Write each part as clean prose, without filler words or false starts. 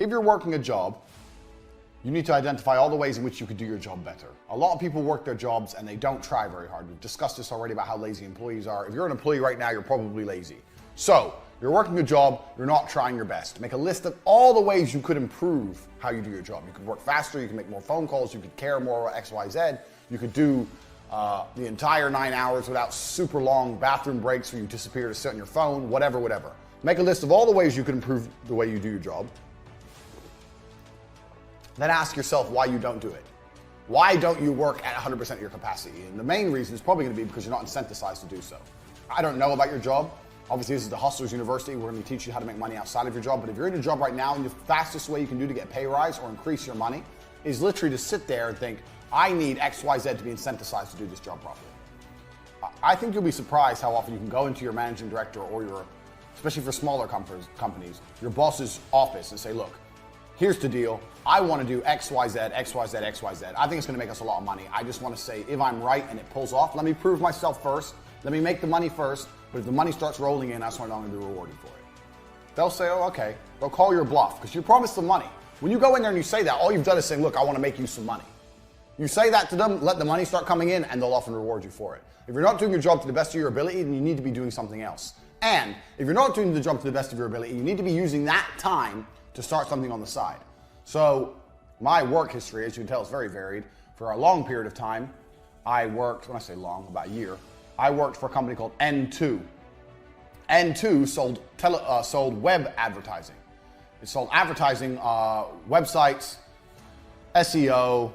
If you're working a job, you need to identify all the ways in which you could do your job better. A lot of people work their jobs and they don't try very hard. We've discussed this already about how lazy employees are. If you're an employee right now, you're probably lazy. So, you're working a job, you're not trying your best. Make a list of all the ways you could improve how you do your job. You could work faster, you can make more phone calls, you could care more about X, Y, Z. You could do the entire 9 hours without super long bathroom breaks where you disappear to sit on your phone, whatever. Make a list of all the ways you could improve the way you do your job. Then ask yourself why you don't do it. Why don't you work at 100% of your capacity? And the main reason is probably going to be because you're not incentivized to do so. I don't know about your job. Obviously, this is the Hustlers University. We're going to teach you how to make money outside of your job. But if you're in your job right now and the fastest way you can do to get a pay rise or increase your money is literally to sit there and think, I need X, Y, Z to be incentivized to do this job properly. I think you'll be surprised how often you can go into your managing director or your, especially for smaller companies, your boss's office and say, look, here's the deal. I want to do X, Y, Z, X, Y, Z, X, Y, Z. I think it's going to make us a lot of money. I just want to say, if I'm right and it pulls off, let me prove myself first. Let me make the money first. But if the money starts rolling in, that's when I'm going to be rewarded for it. They'll say, oh, okay. They'll call your bluff because you promised them money. When you go in there and you say that, all you've done is say, look, I want to make you some money. You say that to them, let the money start coming in, and they'll often reward you for it. If you're not doing your job to the best of your ability, then you need to be doing something else. And if you're not doing the job to the best of your ability, you need to be using that time to start something on the side. So my work history, as you can tell, is very varied. For a long period of time, I worked, when I say long, about a year, I worked for a company called N2. N2 sold web advertising. It sold advertising, websites, SEO,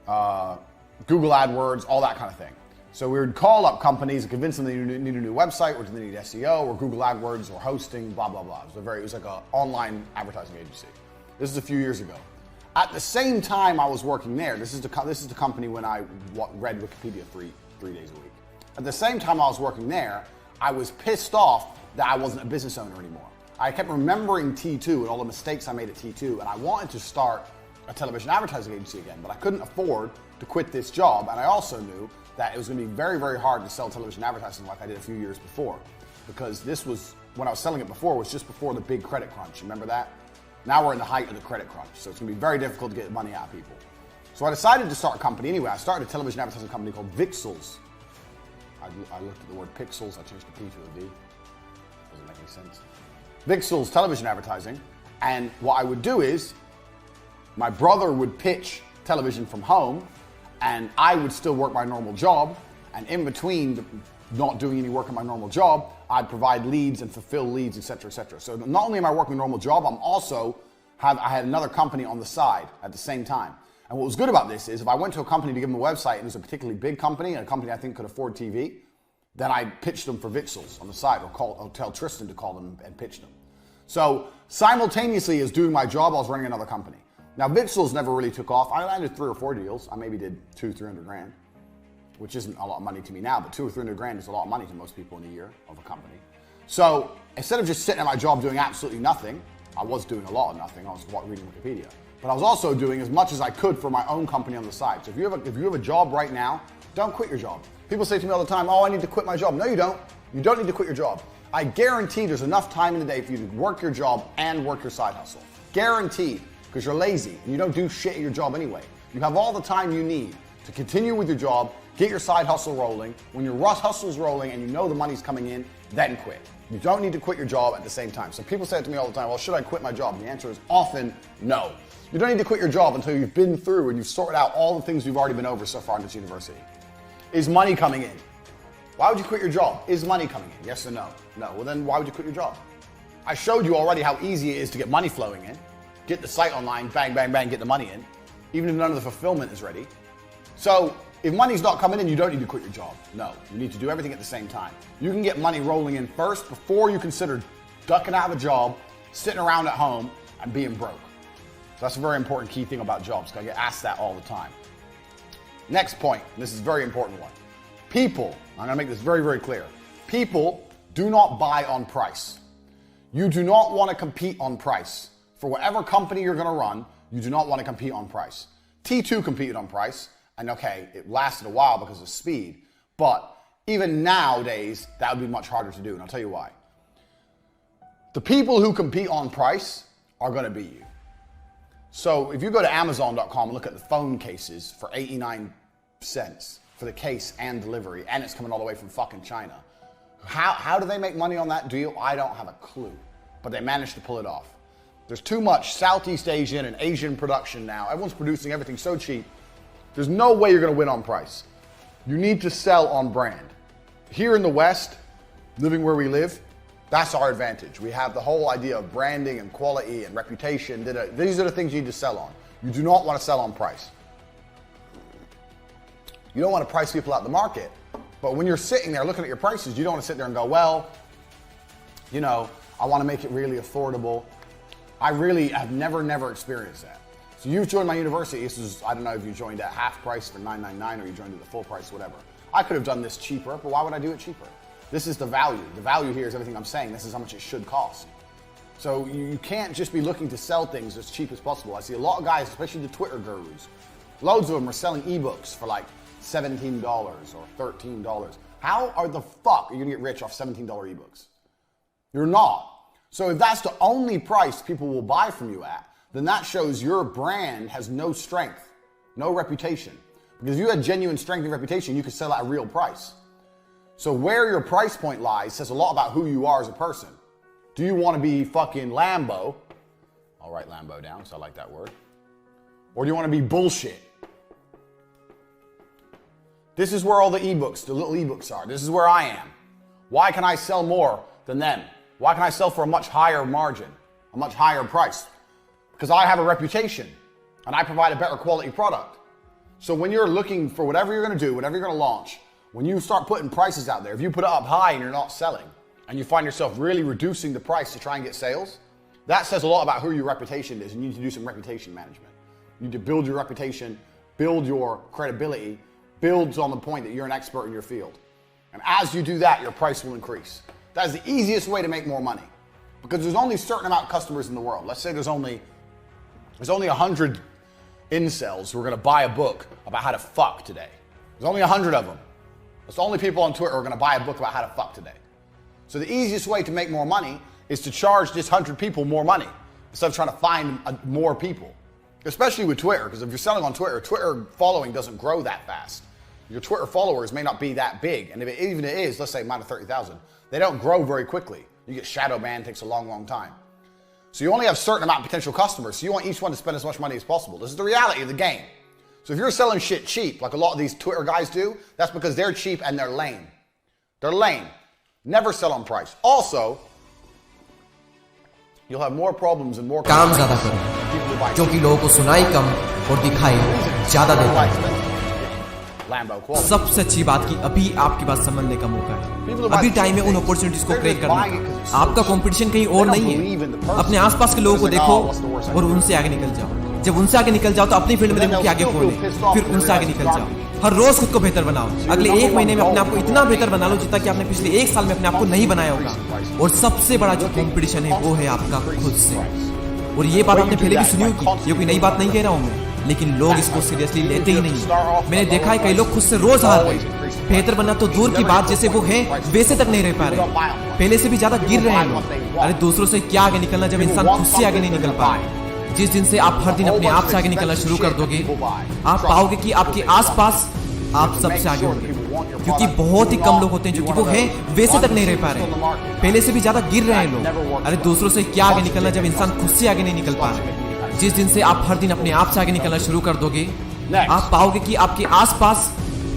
Google AdWords, all that kind of thing. So we would call up companies and convince them they need a new website, or they need SEO, or Google AdWords, or hosting, blah, blah, blah. It was like an online advertising agency. This is a few years ago. At the same time I was working there, this is the company when I read Wikipedia three days a week. At the same time I was working there, I was pissed off that I wasn't a business owner anymore. I kept remembering T2 and all the mistakes I made at T2, and I wanted to start a television advertising agency again, but I couldn't afford to quit this job, and I also knew that it was going to be very, very hard to sell television advertising like I did a few years before, because this was, when I was selling it before, was just before the big credit crunch. Remember that? Now we're in the height of the credit crunch, so it's going to be very difficult to get money out of people. So I decided to start a company anyway. I started a television advertising company called Vixels. I looked at the word pixels, I changed the P to a D. Doesn't make any sense. Vixels television advertising, and what I would do is, my brother would pitch television from home, and I would still work my normal job, and in between not doing any work in my normal job, I'd provide leads and fulfill leads, etc., etc. So not only am I working a normal job, I had another company on the side at the same time. And what was good about this is if I went to a company to give them a website and it was a particularly big company and a company I think could afford TV, then I'd pitch them for Vixels on the side, or tell Tristan to call them and pitch them. So simultaneously as doing my job, I was running another company. Now Vixels never really took off. I landed 3 or 4 deals. I maybe did 200-300 grand, which isn't a lot of money to me now, but 200 or 300 grand is a lot of money to most people in a year of a company. So instead of just sitting at my job doing absolutely nothing, I was doing a lot of nothing. I was reading Wikipedia, but I was also doing as much as I could for my own company on the side. So if you have a job right now, don't quit your job. People say to me all the time, oh, I need to quit my job. No, you don't. You don't need to quit your job. I guarantee there's enough time in the day for you to work your job and work your side hustle. Guaranteed, because you're lazy and you don't do shit at your job anyway. You have all the time you need to continue with your job, get your side hustle rolling. When your hustle's rolling and you know the money's coming in, then quit. You don't need to quit your job at the same time. So people say it to me all the time, well, should I quit my job? And the answer is often no. You don't need to quit your job until you've been through and you've sorted out all the things you've already been over so far in this university. Is money coming in? Why would you quit your job? Is money coming in? Yes or no? No. Well then why would you quit your job? I showed you already how easy it is to get money flowing in. Get the site online, bang, bang, bang, get the money in. Even if none of the fulfillment is ready. So if money's not coming in, you don't need to quit your job. No, you need to do everything at the same time. You can get money rolling in first before you consider ducking out of a job, sitting around at home, and being broke. So that's a very important key thing about jobs, because I get asked that all the time. Next point, and this is a very important one. People, I'm gonna make this very, very clear. People do not buy on price. You do not want to compete on price. For whatever company you're gonna run, you do not want to compete on price. T2 competed on price, and okay, it lasted a while because of speed, but even nowadays, that would be much harder to do, and I'll tell you why. The people who compete on price are going to beat you. So if you go to Amazon.com and look at the phone cases for 89 cents for the case and delivery, and it's coming all the way from fucking China. How do they make money on that deal? I don't have a clue, but they managed to pull it off. There's too much Southeast Asian and Asian production now. Everyone's producing everything so cheap. There's no way you're going to win on price. You need to sell on brand. Here in the West, living where we live, that's our advantage. We have the whole idea of branding and quality and reputation. These are the things you need to sell on. You do not want to sell on price. You don't want to price people out of the market. But when you're sitting there looking at your prices, you don't want to sit there and go, well, you know, I want to make it really affordable. I really have never experienced that. So you've joined my university. This is, I don't know if you joined at half price for $9.99 or you joined at the full price, whatever. I could have done this cheaper, but why would I do it cheaper? This is the value. The value here is everything I'm saying. This is how much it should cost. So you can't just be looking to sell things as cheap as possible. I see a lot of guys, especially the Twitter gurus, loads of them are selling ebooks for like $17 or $13. How are the fuck are you gonna get rich off $17 ebooks? You're not. So if that's the only price people will buy from you at, then that shows your brand has no strength, no reputation. Because if you had genuine strength and reputation, you could sell at a real price. So where your price point lies says a lot about who you are as a person. Do you want to be fucking Lambo? I'll write Lambo down, so I like that word. Or do you want to be bullshit? This is where all the ebooks, the little ebooks are. This is where I am. Why can I sell more than them? Why can I sell for a much higher margin, a much higher price? Because I have a reputation and I provide a better quality product. So when you're looking for whatever you're going to do, whatever you're going to launch, when you start putting prices out there, if you put it up high and you're not selling, and you find yourself really reducing the price to try and get sales, that says a lot about who your reputation is, and you need to do some reputation management. You need to build your reputation, build your credibility, build on the point that you're an expert in your field. And as you do that, your price will increase. That is the easiest way to make more money, because there's only a certain amount of customers in the world. Let's say there's only 100 incels who are going to buy a book about how to fuck today. There's only 100 of them. That's the only people on Twitter who are going to buy a book about how to fuck today. So the easiest way to make more money is to charge just 100 people more money instead of trying to find more people, especially with Twitter, because if you're selling on Twitter, Twitter following doesn't grow that fast. Your Twitter followers may not be that big, and if it, even it is, let's say minus 30,000, they don't grow very quickly. You get shadow banned, takes a long time. So you only have a certain amount of potential customers, so you want each one to spend as much money as possible. This is the reality of the game. So if you're selling shit cheap, like a lot of these Twitter guys do, that's because they're cheap and they're lame. They're lame. Never sell on price. Also, you'll have more problems and more काम ज्यादा करो, क्योंकि लोगों को सुनाई कम और दिखाई ज्यादा देता है। सबसे अच्छी बात की अभी आपके पास समझने का मौका है। अभी टाइम है उन अपॉर्चुनिटीज को क्रिएट करने का। आपका कंपटीशन कहीं और नहीं है। अपने आसपास के लोगों को देखो और उनसे आगे निकल जाओ। जब उनसे आगे निकल जाओ तो अपनी फील्ड में देखो कि आगे कौन है, फिर उनसे आगे निकल जाओ। हर रोज खुद को बेहतर बनाओ। अगले एक महीने में अपने आप को इतना बेहतर बना लो जितना कि आपने पिछले एक साल में अपने आप को नहीं बनाया होगा। और सबसे बड़ा जो कंपटीशन है वो है आपका खुद से। और ये बात आपने पहले भी सुनी होगी, ये कोई नई बात नहीं कह रहा हूं मैं, लेकिन लोग इसको सीरियसली लेते ही नहीं। मैंने देखा है कई लोग खुद से रोज हार रहे हैं। बेहतर बनना तो दूर की बात, जैसे वो है वैसे तक नहीं रह पा रहे, पहले से भी ज्यादा गिर रहे हैं लोग। अरे दूसरों से क्या आगे निकलना जब इंसान खुद से आगे नहीं निकल पा रहे। जिस दिन से आप हर दिन अपने आप से आगे निकलना शुरू कर दोगे, आप पाओगे कि आपके आसपास आप सबसे आगे होंगे, क्योंकि बहुत ही कम लोग होते हैं जो कि वो है वैसे तक नहीं रह पा रहे, पहले से भी ज्यादा गिर रहे हैं लोग। अरे दूसरों से क्या आगे निकलना जब इंसान खुद से आगे नहीं निकल पा रहे। जिस दिन से आप हर दिन अपने आप से आगे निकलना शुरू कर दोगे, आप पाओगे कि आपके आसपास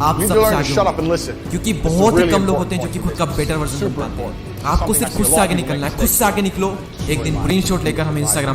आप सबसे आगे होंगे, क्योंकि बहुत ही कम लोग होते हैं जो कि खुद का बेटर वर्जन बन पाते हैं। आपको सिर्फ खुद से आगे निकलना है। खुद से आगे निकलो। एक दिन स्क्रीनशॉट लेकर हम इंस्टाग्राम